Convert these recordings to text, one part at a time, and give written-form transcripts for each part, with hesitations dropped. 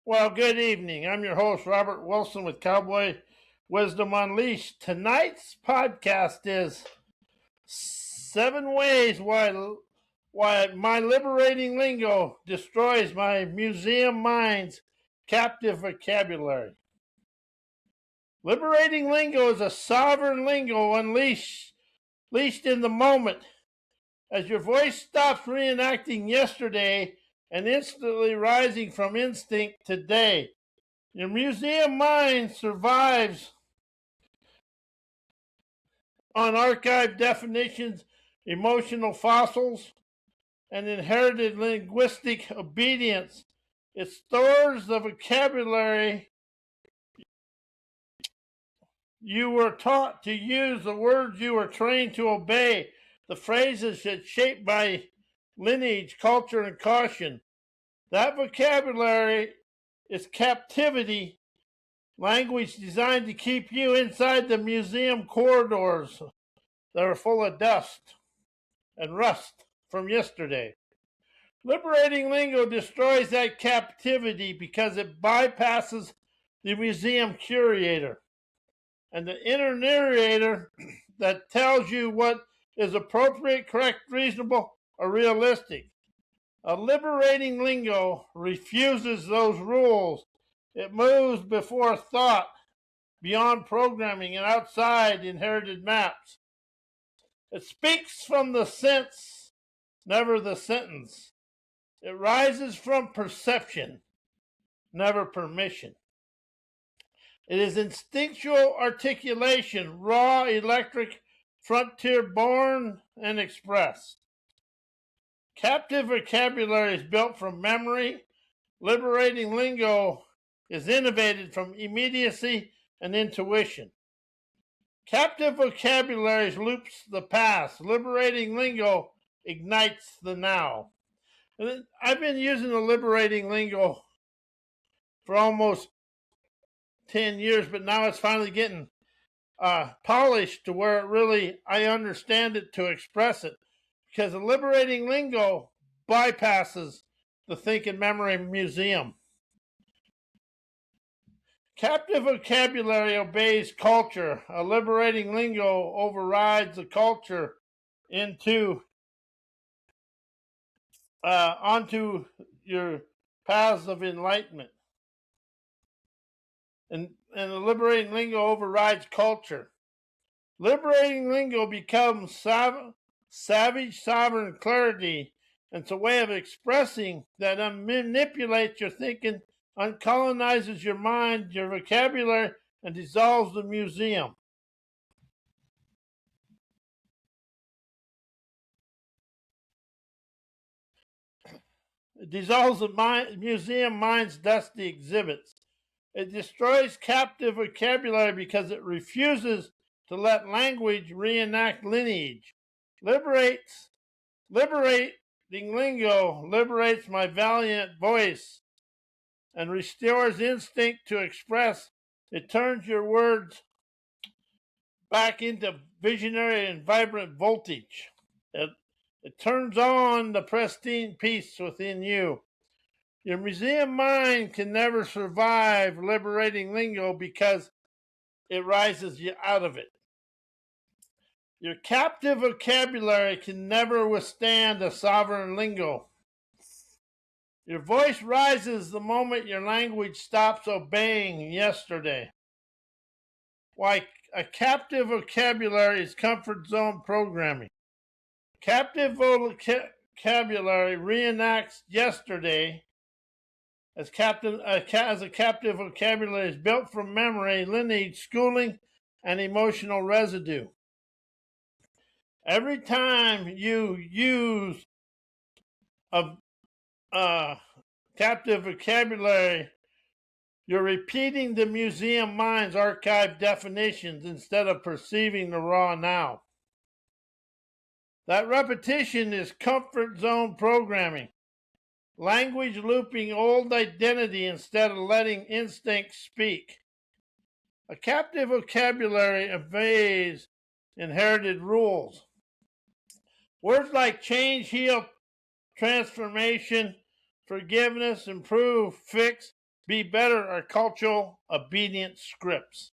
Well, good evening. I'm your host, Robert Wilson with Cowboy Wisdom Unleashed. Tonight's podcast is 7 ways why my liberating lingo destroys my museum mind's captive vocabulary. Liberating lingo is a sovereign lingo unleashed in the moment. As your voice stops reenacting yesterday and instantly rising from instinct today, your museum mind survives on archived definitions, emotional fossils, and inherited linguistic obedience. It stores the vocabulary you were taught to use, the words you were trained to obey, the phrases that shaped by lineage, culture, and caution. That vocabulary is captivity, language designed to keep you inside the museum corridors that are full of dust and rust from yesterday. Liberating lingo destroys that captivity because it bypasses the museum curator and the inner narrator that tells you what is appropriate, correct, reasonable, or realistic. A liberating lingo refuses those rules. It moves before thought, beyond programming, and outside inherited maps. It speaks from the sense, never the sentence. It rises from perception, never permission. It is instinctual articulation, raw, electric, frontier born and expressed. Captive vocabulary is built from memory. Liberating lingo is innovated from immediacy and intuition. Captive vocabulary loops the past. Liberating lingo ignites the now. And I've been using the liberating lingo for almost 10 years, but now it's finally getting polished to where I understand it to express it. Because the liberating lingo bypasses the think and memory museum. Captive vocabulary obeys culture. A liberating lingo overrides the culture onto your paths of enlightenment. And the liberating lingo overrides culture. Liberating lingo becomes savage, sovereign clarity. And it's a way of expressing that manipulates your thinking, uncolonizes your mind, your vocabulary, and dissolves the museum. It dissolves the museum mind's dusty exhibits. It destroys captive vocabulary because it refuses to let language reenact lineage. Liberating lingo liberates my valiant voice and restores instinct to express. It turns your words back into visionary and vibrant voltage. It turns on the pristine peace within you. Your museum mind can never survive liberating lingo because it rises you out of it. Your captive vocabulary can never withstand a sovereign lingo. Your voice rises the moment your language stops obeying yesterday. Why a captive vocabulary is comfort zone programming. Captive vocabulary reenacts yesterday as a captive vocabulary is built from memory, lineage, schooling, and emotional residue. Every time you use a captive vocabulary, you're repeating the museum mind's archived definitions instead of perceiving the raw now. That repetition is comfort zone programming. Language looping old identity instead of letting instinct speak. A captive vocabulary obeys inherited rules. Words like change, heal, transformation, forgiveness, improve, fix, be better are cultural obedient scripts.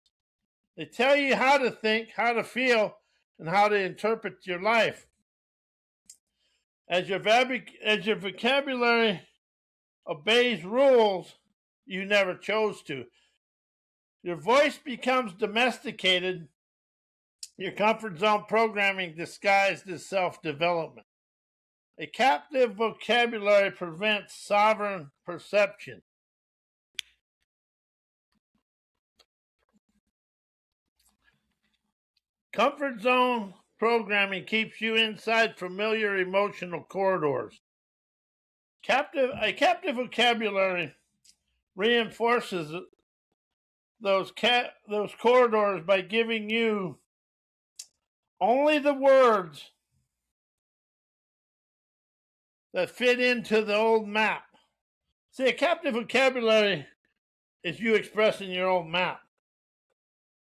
They tell you how to think, how to feel, and how to interpret your life. As your vocabulary obeys rules you never chose to, your voice becomes domesticated, your comfort zone programming disguised as self-development. A captive vocabulary prevents sovereign perception. Comfort zone programming keeps you inside familiar emotional corridors. A captive vocabulary reinforces those corridors by giving you only the words that fit into the old map. See, a captive vocabulary is you expressing your old map.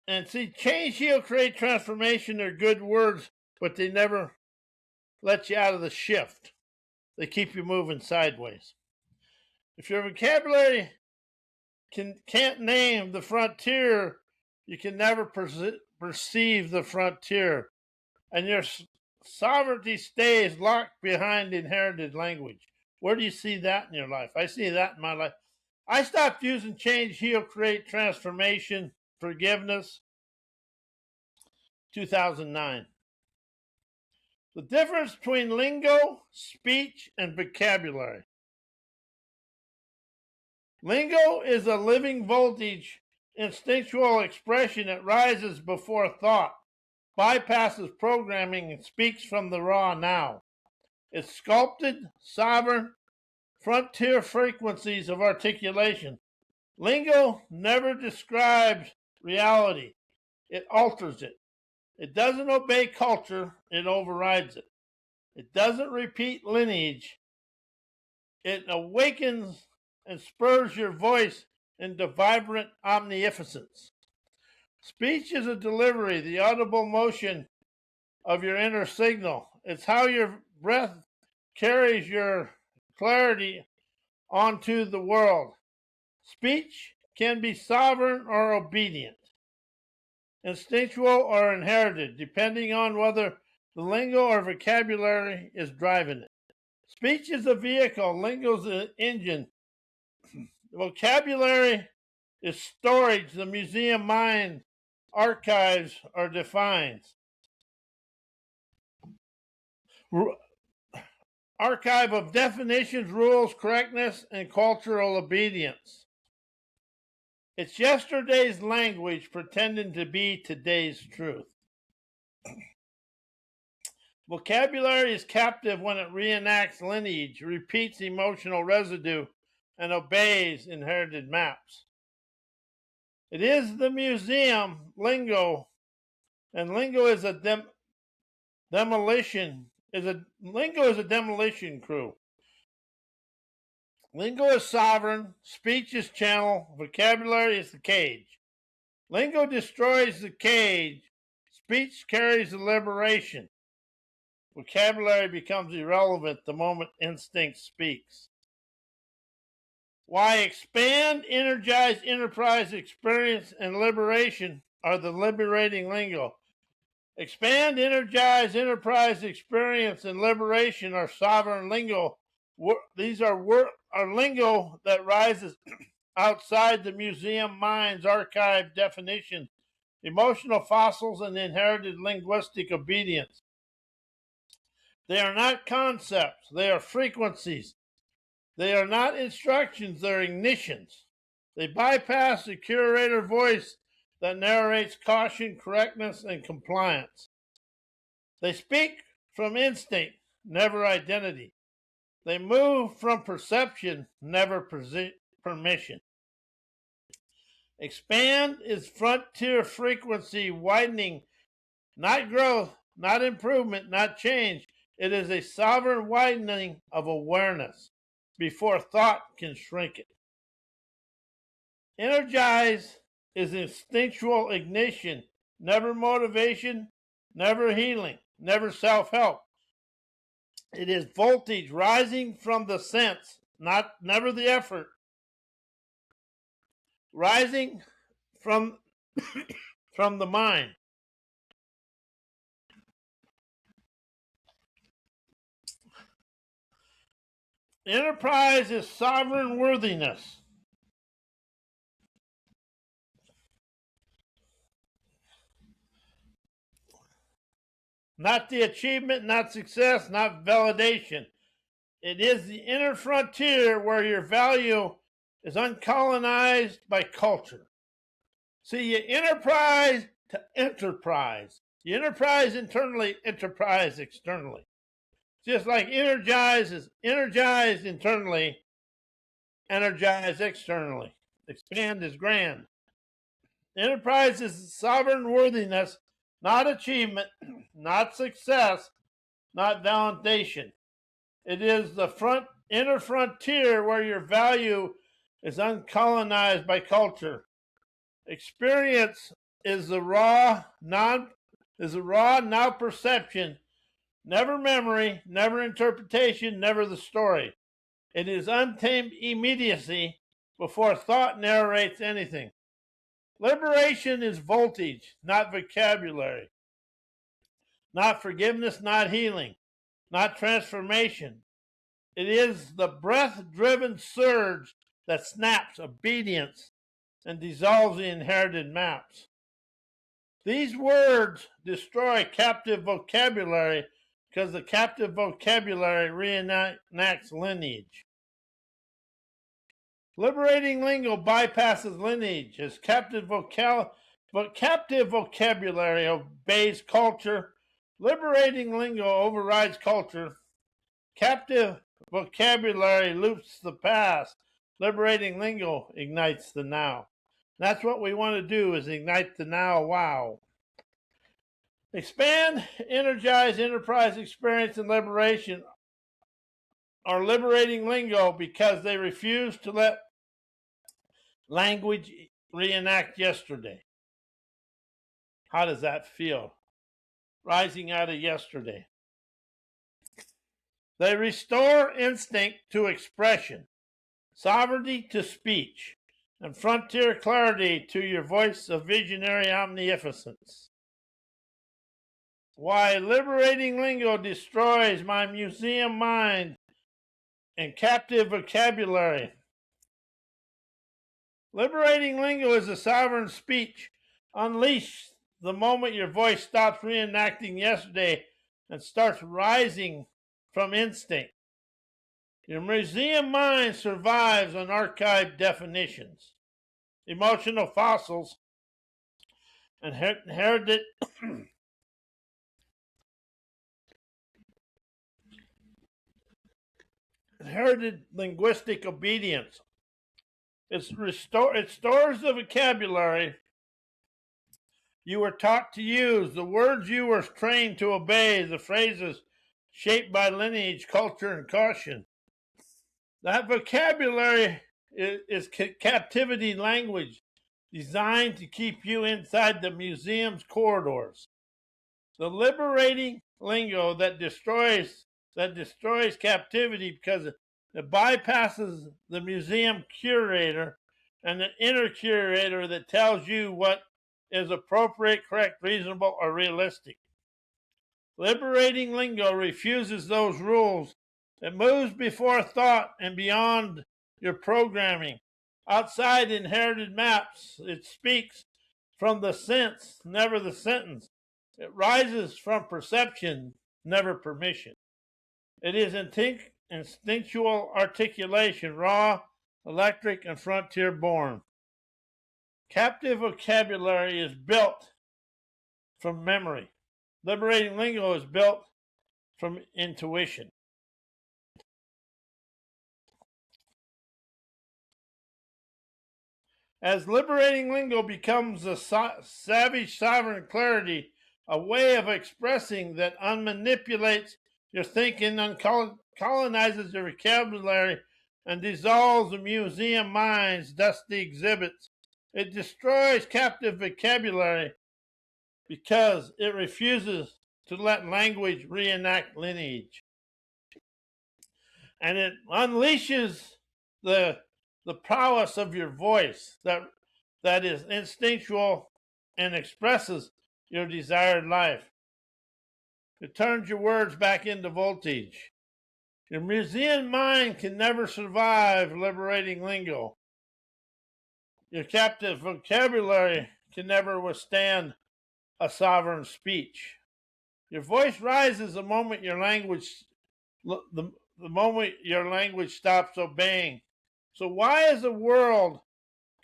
And see, change, heal, create, transformation are good words, but they never let you out of the shift. They keep you moving sideways. If your vocabulary can't name the frontier, you can never perceive the frontier. And your sovereignty stays locked behind inherited language. Where do you see that in your life? I see that in my life. I stopped using change, heal, create, transformation, forgiveness, 2009. The difference between lingo, speech, and vocabulary. Lingo is a living voltage, instinctual expression that rises before thought, bypasses programming, and speaks from the raw now. It's sculpted, sovereign, frontier frequencies of articulation. Lingo never describes reality. It alters it. It doesn't obey culture. It overrides it. It doesn't repeat lineage. It awakens and spurs your voice into vibrant omnificence. Speech is a delivery, the audible motion of your inner signal. It's how your breath carries your clarity onto the world. Speech can be sovereign or obedient, instinctual or inherited, depending on whether the lingo or vocabulary is driving it. Speech is a vehicle, lingo is the engine. Vocabulary is storage, the museum mind archives or defines. Archive of definitions, rules, correctness, and cultural obedience. It's yesterday's language pretending to be today's truth. Vocabulary is captive when it reenacts lineage, repeats emotional residue, and obeys inherited maps. It is the museum lingo, and lingo is a demolition crew. Lingo is sovereign, speech is channel, vocabulary is the cage. Lingo destroys the cage, speech carries the liberation. Vocabulary becomes irrelevant the moment instinct speaks. Why expand, energize, enterprise, experience, and liberation are the liberating lingo. Expand, energize, enterprise, experience, and liberation are sovereign lingo. These are lingo that rises outside the museum mind's archive definition, emotional fossils, and inherited linguistic obedience. They are not concepts, they are frequencies. They are not instructions, they're ignitions. They bypass the curator voice that narrates caution, correctness, and compliance. They speak from instinct, never identity. They move from perception, never permission. Expand is frontier frequency widening, not growth, not improvement, not change. It is a sovereign widening of awareness before thought can shrink it. Energize is instinctual ignition, never motivation, never healing, never self-help. It is voltage rising from the sense, never the effort. rising from, from the mind. Enterprise is sovereign worthiness. Not the achievement, not success, not validation. It is the inner frontier where your value is uncolonized by culture. See, you enterprise to enterprise. You enterprise internally, enterprise externally. Just like energize is energized internally, energize externally. Expand is grand. Enterprise is sovereign worthiness, not achievement, not success, not validation. It is the inner frontier where your value is uncolonized by culture. Experience is the raw now perception, never memory, never interpretation, never the story. It is untamed immediacy before thought narrates anything. Liberation is voltage, not vocabulary. Not forgiveness, not healing, not transformation. It is the breath-driven surge that snaps obedience and dissolves the inherited maps. These words destroy captive vocabulary because the captive vocabulary reenacts lineage. Liberating lingo bypasses lineage as captive vocabulary obeys culture. Liberating lingo overrides culture. Captive vocabulary loops the past. Liberating lingo ignites the now. That's what we want to do, is ignite the now. Wow. Expand, energize, enterprise, experience, and liberation are liberating lingo because they refuse to let language reenact yesterday. How does that feel? Rising out of yesterday. They restore instinct to expression, sovereignty to speech, and frontier clarity to your voice of visionary omnificence. Why liberating lingo destroys my museum mind and captive vocabulary. Liberating lingo is a sovereign speech unleashed the moment your voice stops reenacting yesterday and starts rising from instinct. Your museum mind survives on archived definitions, emotional fossils, and inherited linguistic obedience. It stores the vocabulary you were taught to use, the words you were trained to obey, the phrases shaped by lineage, culture, and caution. That vocabulary is captivity language designed to keep you inside the museum's corridors. The liberating lingo that destroys captivity because it bypasses the museum curator and the inner curator that tells you what is appropriate, correct, reasonable, or realistic. Liberating lingo refuses those rules. It moves before thought and beyond your programming. Outside inherited maps, it speaks from the sense, never the sentence. It rises from perception, never permission. It is instinctual articulation, raw, electric, and frontier born. Captive vocabulary is built from memory. Liberating lingo is built from intuition. As liberating lingo becomes a savage sovereign clarity, a way of expressing that unmanipulates your thinking, colonizes your vocabulary, and dissolves the museum mind's dusty exhibits. It destroys captive vocabulary because it refuses to let language reenact lineage. And it unleashes the prowess of your voice that that is instinctual and expresses your desired life. It turns your words back into voltage. Your museum mind can never survive liberating lingo. Your captive vocabulary can never withstand a sovereign speech. Your voice rises the moment your language stops obeying. So why is the world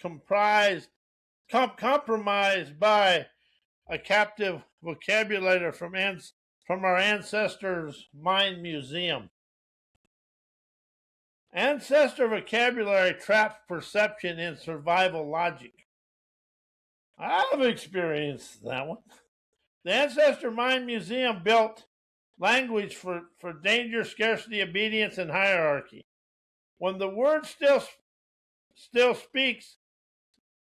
compromised by a captive vocabulary from our ancestors' mind museum? Ancestor vocabulary traps perception in survival logic. I've experienced that one. The Ancestor Mind Museum built language for danger, scarcity, obedience, and hierarchy. When the word still speaks,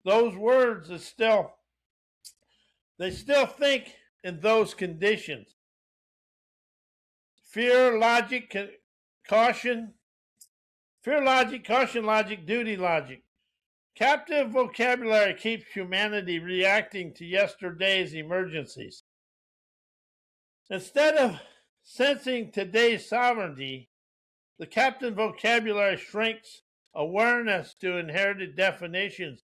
those words they still think in those conditions. Fear, logic, caution. Fear logic, caution logic, duty logic. Captive vocabulary keeps humanity reacting to yesterday's emergencies. Instead of sensing today's sovereignty, the captive vocabulary shrinks awareness to inherited definitions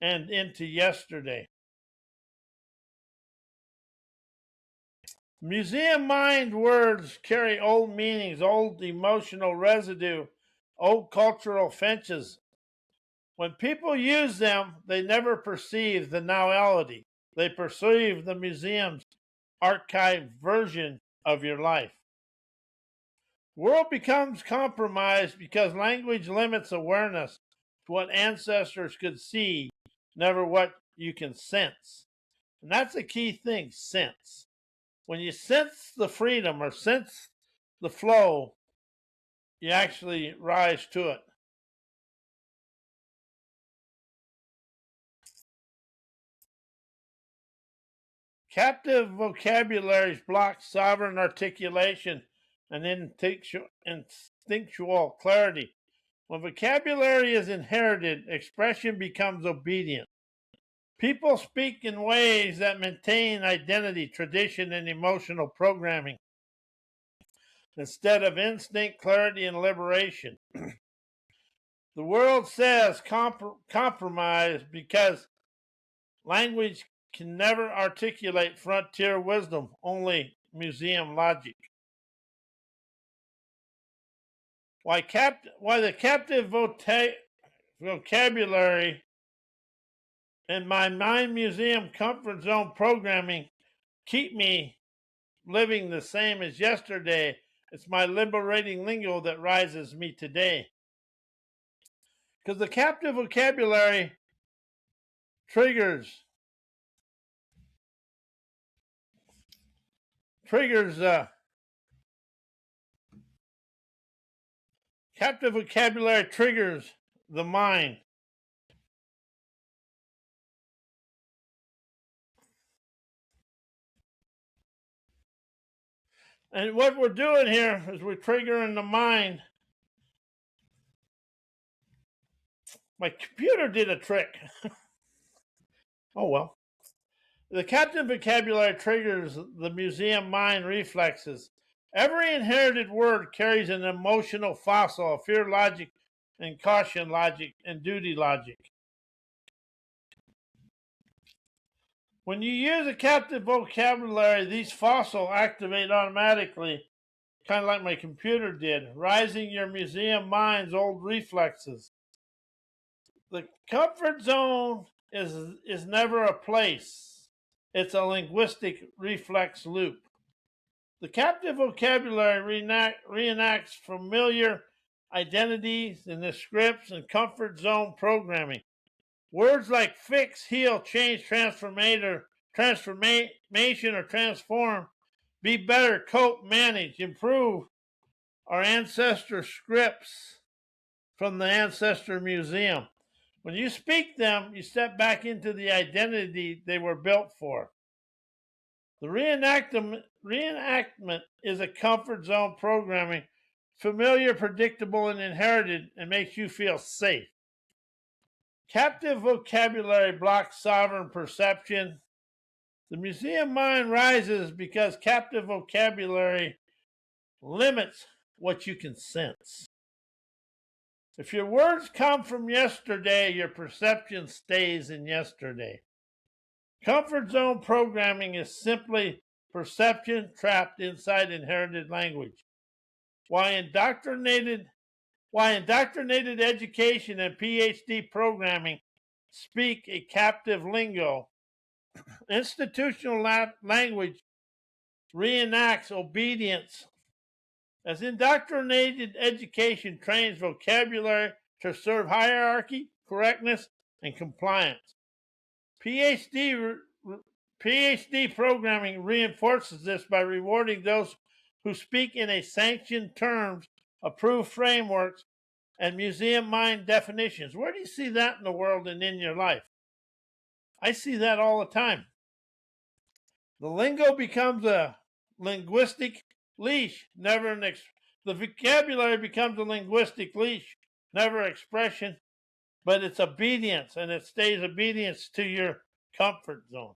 and into yesterday. Museum mind words carry old meanings, old emotional residue, old cultural fences. When people use them, they never perceive the nowality. They perceive the museum's archived version of your life. The world becomes compromised because language limits awareness to what ancestors could see, never what you can sense. And that's a key thing, sense. When you sense the freedom or sense the flow, you actually rise to it. Captive vocabularies block sovereign articulation and instinctual clarity. When vocabulary is inherited, expression becomes obedient. People speak in ways that maintain identity, tradition, and emotional programming instead of instinct, clarity, and liberation. The world says compromise because language can never articulate frontier wisdom, only museum logic. Why the captive vocabulary and my mind museum comfort zone programming keep me living the same as yesterday. It's my liberating lingo that rises me today. Because the captive vocabulary triggers captive vocabulary triggers the mind. And what we're doing here is we're triggering the mind. My computer did a trick. Oh well. The captive vocabulary triggers the museum mind reflexes. Every inherited word carries an emotional fossil of fear logic and caution logic and duty logic. When you use a captive vocabulary, these fossils activate automatically, kind of like my computer did, rising your museum mind's old reflexes. The comfort zone is never a place. It's a linguistic reflex loop. The captive vocabulary reenacts familiar identities in the scripts and comfort zone programming. Words like fix, heal, change, transformation, or transform, be better, cope, manage, improve are ancestor scripts from the Ancestor Museum. When you speak them, you step back into the identity they were built for. The reenactment is a comfort zone programming, familiar, predictable, and inherited, and makes you feel safe. Captive vocabulary blocks sovereign perception. The museum mind rises because captive vocabulary limits what you can sense. If your words come from yesterday, your perception stays in yesterday. Comfort zone programming is simply perception trapped inside inherited language. Why indoctrinated education and PhD programming speak a captive lingo. Institutional language reenacts obedience, as indoctrinated education trains vocabulary to serve hierarchy, correctness, and compliance. PhD programming reinforces this by rewarding those who speak in a sanctioned terms, approved frameworks, and museum mind definitions. Where do you see that in the world and in your life? I see that all the time. The lingo becomes a linguistic leash, the vocabulary becomes a linguistic leash, never expression, but it's obedience, and it stays obedience to your comfort zone.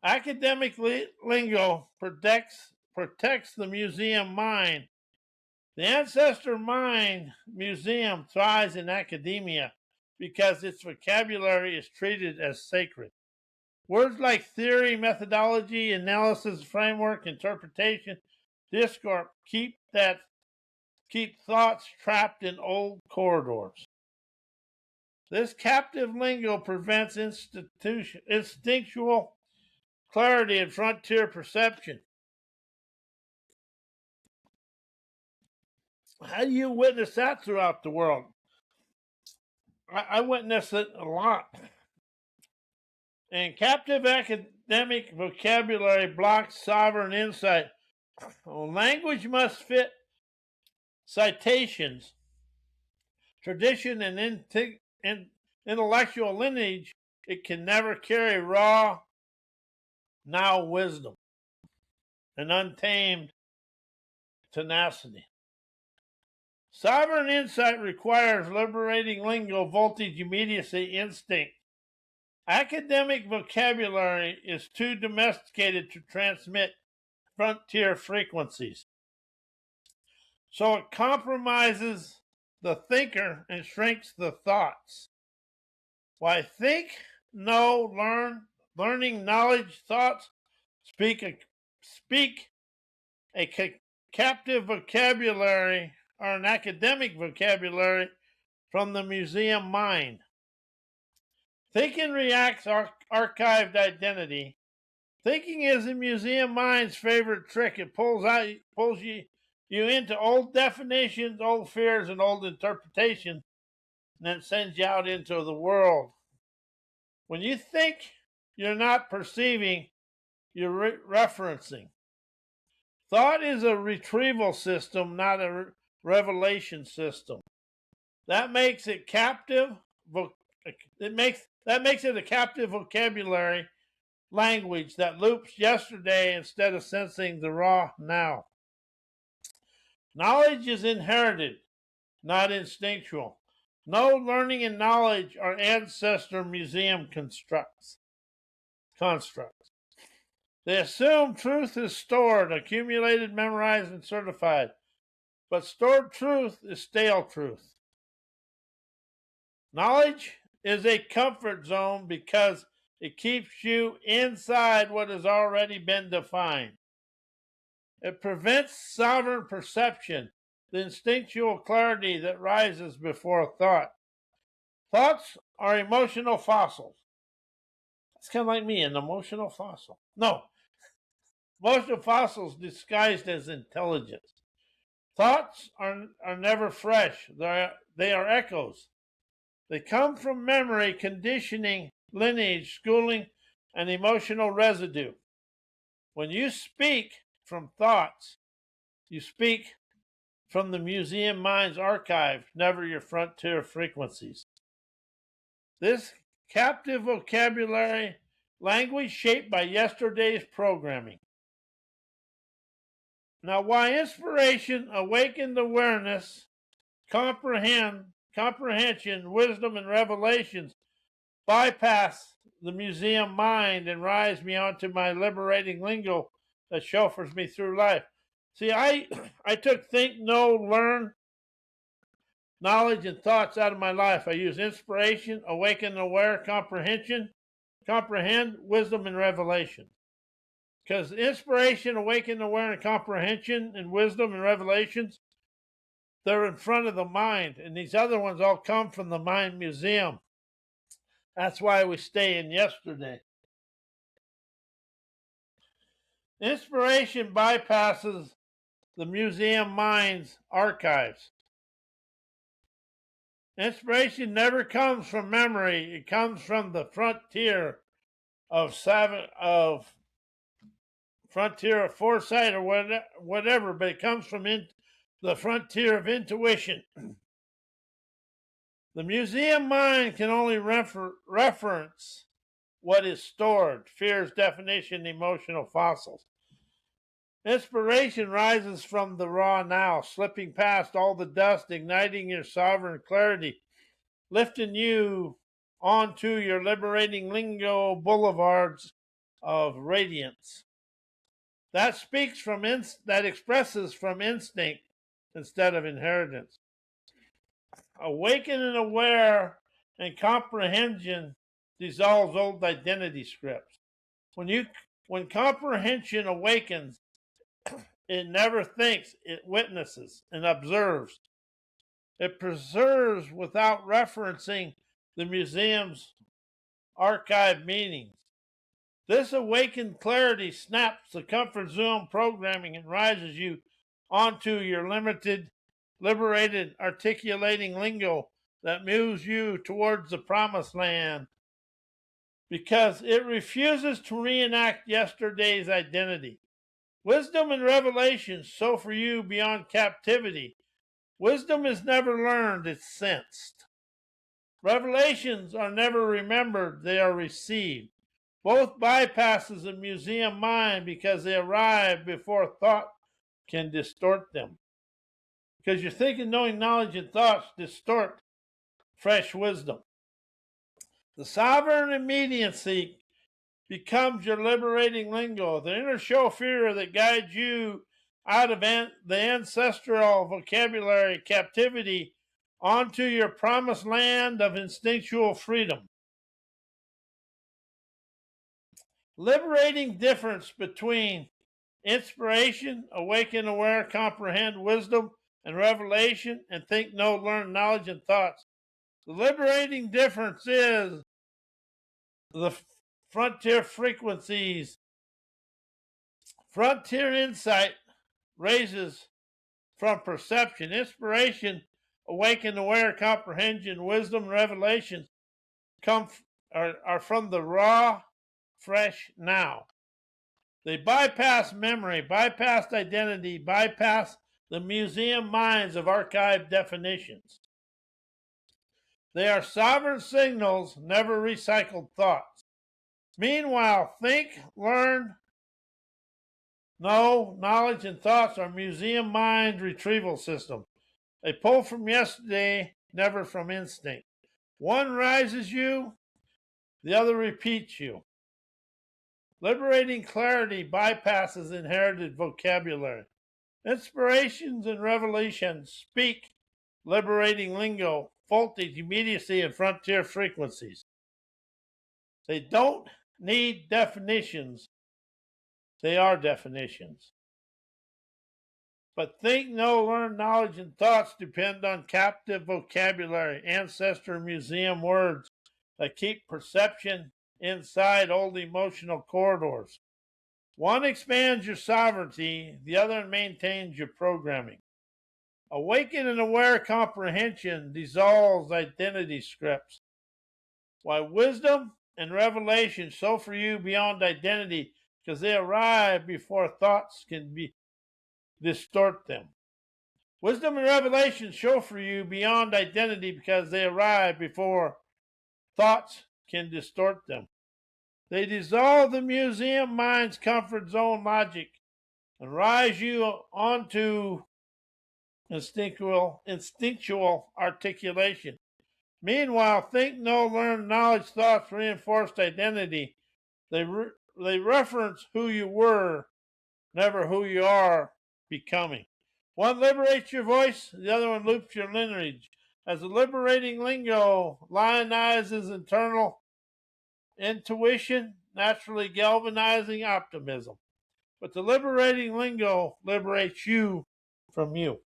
Academic lingo protects the museum mind. The ancestor mind museum thrives in academia because its vocabulary is treated as sacred. Words like theory, methodology, analysis, framework, interpretation, discourse keep thoughts trapped in old corridors. This captive lingo prevents instinctual clarity and frontier perception. How do you witness that throughout the world? I witness it a lot. And captive academic vocabulary blocks sovereign insight. Language must fit citations, tradition, and intellectual lineage. It can never carry raw now wisdom and untamed tenacity. Sovereign insight requires liberating lingo, voltage, immediacy, instinct. Academic vocabulary is too domesticated to transmit frontier frequencies. So it compromises the thinker and shrinks the thoughts. Why think, know, learning, knowledge, thoughts, speak a captive vocabulary or an academic vocabulary from the museum mind. Thinking reacts archived identity. Thinking is the museum mind's favorite trick. It pulls you into old definitions, old fears, and old interpretations, and then sends you out into the world. When you think, you're not perceiving, you're referencing. Thought is a retrieval system, not a revelation system. That makes it captive. That makes it a captive vocabulary language that loops yesterday instead of sensing the raw now. Knowledge is inherited, not instinctual. No learning and knowledge are ancestor museum constructs. They assume truth is stored, accumulated, memorized, and certified. But stored truth is stale truth. Knowledge is a comfort zone because it keeps you inside what has already been defined. It prevents sovereign perception, the instinctual clarity that rises before thought. Thoughts are emotional fossils. It's kind of like me, an emotional fossil. No, emotional fossils disguised as intelligence. Thoughts are never fresh. They are echoes. They come from memory, conditioning, lineage, schooling, and emotional residue. When you speak from thoughts, you speak from the museum mind's archive, never your frontier frequencies. This captive vocabulary language shaped by yesterday's programming. Now, why inspiration, awakened awareness, comprehension, wisdom, and revelations bypass the museum mind and rise me onto my liberating lingo that chauffeurs me through life. See, I took think, know, learn, knowledge, and thoughts out of my life. I use inspiration, awaken, aware, comprehend, wisdom, and revelation. Because inspiration, awaken, aware, and comprehension, and wisdom and revelations, they're in front of the mind. And these other ones all come from the mind museum. That's why we stay in yesterday. Inspiration bypasses the museum mind's archives. Inspiration never comes from memory. It comes from the frontier of foresight or whatever, but it comes from the frontier of intuition. The museum mind can only reference what is stored, fears, definition, emotional fossils. Inspiration rises from the raw now, slipping past all the dust, igniting your sovereign clarity, lifting you onto your liberating lingo boulevards of radiance. That expresses from instinct instead of inheritance. Awaken and aware and comprehension dissolves old identity scripts. When comprehension awakens, it never thinks, it witnesses and observes. It preserves without referencing the museum's archive meanings. This awakened clarity snaps the comfort zone programming and rises you onto your liberated, articulating lingo that moves you towards the promised land because it refuses to reenact yesterday's identity. Wisdom and revelation sow for you beyond captivity. Wisdom is never learned, it's sensed. Revelations are never remembered, they are received. Both bypasses the museum mind because they arrive before thought can distort them. Because your thinking, knowing, knowledge, and thoughts distort fresh wisdom. The sovereign immediacy becomes your liberating lingo, the inner chauffeur that guides you out of the ancestral vocabulary captivity onto your promised land of instinctual freedom. Liberating difference between inspiration, awaken, aware, comprehend, wisdom, and revelation, and think, know, learn, knowledge, and thoughts. The liberating difference is the frontier frequencies. Frontier insight raises from perception. Inspiration, awaken, aware, comprehension, wisdom, revelations are from the raw, fresh now. They bypass memory, bypass identity, bypass the museum minds of archived definitions. They are sovereign signals, never recycled thoughts. Meanwhile, think, learn, know, knowledge, and thoughts are museum mind retrieval system. They pull from yesterday, never from instinct. One rises you, the other repeats you. Liberating clarity bypasses inherited vocabulary. Inspirations and revelations speak liberating lingo, voltage, immediacy, and frontier frequencies. They don't need definitions. They are definitions. But think, know, learn, knowledge, and thoughts depend on captive vocabulary, ancestor museum words that keep perception inside old emotional corridors. One expands your sovereignty, the other maintains your programming. Awaken and aware comprehension dissolves identity scripts, while wisdom and revelation sow for you beyond identity because they arrive before thoughts can distort them. Wisdom and revelation show for you beyond identity because they arrive before thoughts can distort them. They dissolve the museum mind's comfort zone logic and rise you onto instinctual articulation. Meanwhile, think, know, learn, knowledge, thoughts, reinforced identity. They reference who you were, never who you are becoming. One liberates your voice, the other one loops your lineage. As the liberating lingo lionizes internal intuition, naturally galvanizing optimism. But the liberating lingo liberates you from you,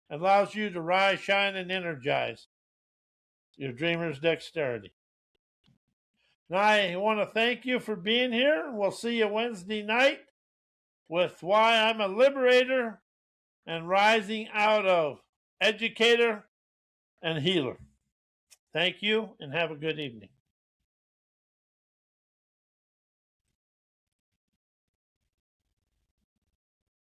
allows you to rise, shine, and energize your dreamer's dexterity. Now, I want to thank you for being here. We'll see you Wednesday night with Why I'm a Liberator and Rising Out of Educator and Healer. Thank you and have a good evening.